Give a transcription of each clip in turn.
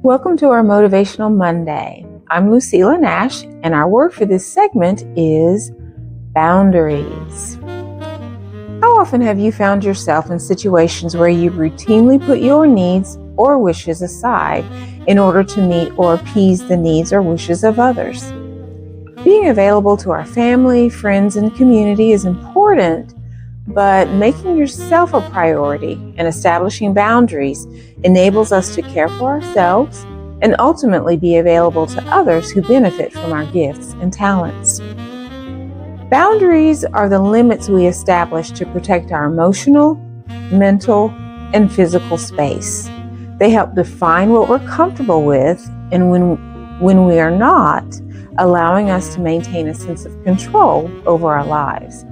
Welcome to our Motivational Monday. I'm Lucila Nash, and our word for this segment is boundaries. How often have you found yourself in situations where you routinely put your needs or wishes aside in order to meet or appease the needs or wishes of others? Being available to our family, friends, and community is important, but making yourself a priority and establishing boundaries enables us to care for ourselves and ultimately be available to others who benefit from our gifts and talents. Boundaries are the limits we establish to protect our emotional, mental, and physical space. They help define what we're comfortable with, and when we are not, allowing us to maintain a sense of control over our lives.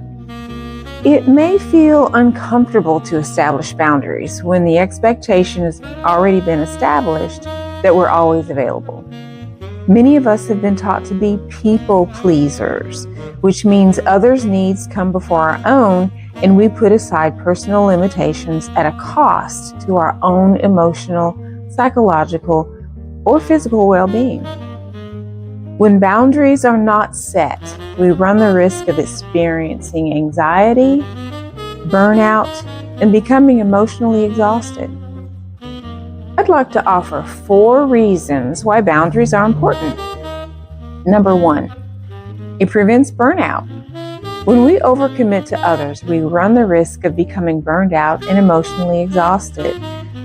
It may feel uncomfortable to establish boundaries when the expectation has already been established that we're always available. Many of us have been taught to be people pleasers, which means others' needs come before our own, and we put aside personal limitations at a cost to our own emotional, psychological, or physical well-being. When boundaries are not set, we run the risk of experiencing anxiety, burnout, and becoming emotionally exhausted. I'd like to offer 4 reasons why boundaries are important. Number 1, it prevents burnout. When we overcommit to others, we run the risk of becoming burned out and emotionally exhausted.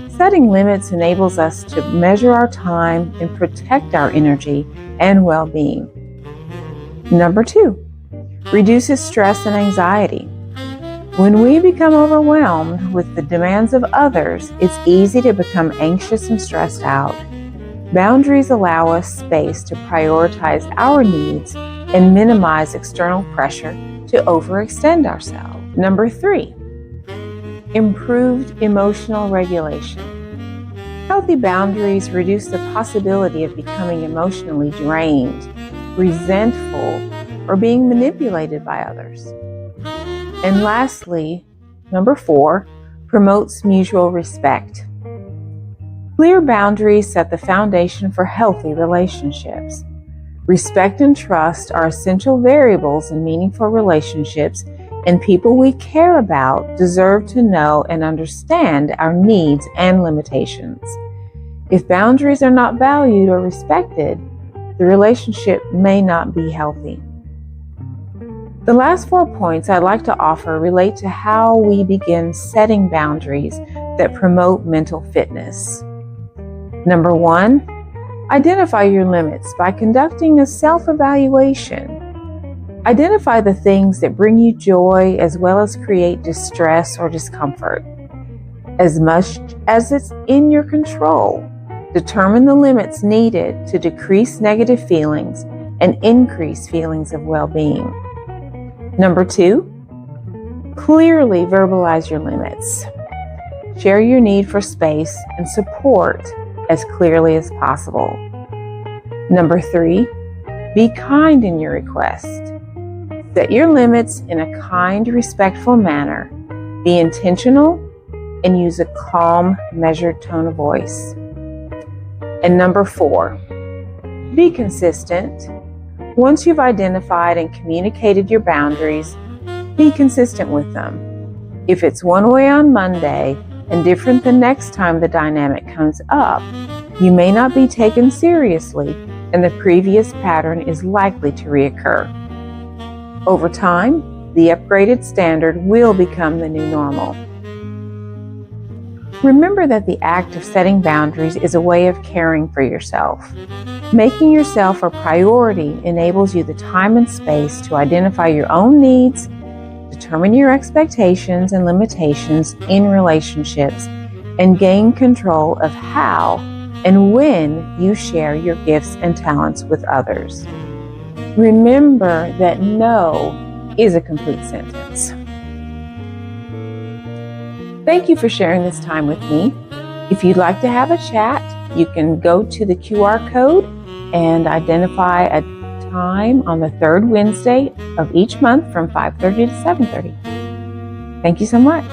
Setting limits enables us to measure our time and protect our energy and well-being. Number 2, reduces stress and anxiety. When we become overwhelmed with the demands of others, it's easy to become anxious and stressed out. Boundaries allow us space to prioritize our needs and minimize external pressure to overextend ourselves. Number 3, improved emotional regulation. Healthy boundaries reduce the possibility of becoming emotionally drained, resentful, or being manipulated by others. And lastly, number 4, promotes mutual respect. Clear boundaries set the foundation for healthy relationships. Respect and trust are essential variables in meaningful relationships, and people we care about deserve to know and understand our needs and limitations. If boundaries are not valued or respected, the relationship may not be healthy. The last 4 points I'd like to offer relate to how we begin setting boundaries that promote mental fitness. Number 1, identify your limits by conducting a self-evaluation. Identify the things that bring you joy as well as create distress or discomfort. As much as it's in your control, determine the limits needed to decrease negative feelings and increase feelings of well-being. Number 2, clearly verbalize your limits. Share your need for space and support as clearly as possible. Number 3, be kind in your request. Set your limits in a kind, respectful manner. Be intentional and use a calm, measured tone of voice. And number 4, be consistent. Once you've identified and communicated your boundaries, be consistent with them. If it's one way on Monday and different the next time the dynamic comes up, you may not be taken seriously, and the previous pattern is likely to reoccur. Over time, the upgraded standard will become the new normal. Remember that the act of setting boundaries is a way of caring for yourself. Making yourself a priority enables you the time and space to identify your own needs, determine your expectations and limitations in relationships, and gain control of how and when you share your gifts and talents with others. Remember that no is a complete sentence. Thank you for sharing this time with me. If you'd like to have a chat, you can go to the QR code and identify a time on the 3rd Wednesday of each month from 5:30 to 7:30. Thank you so much.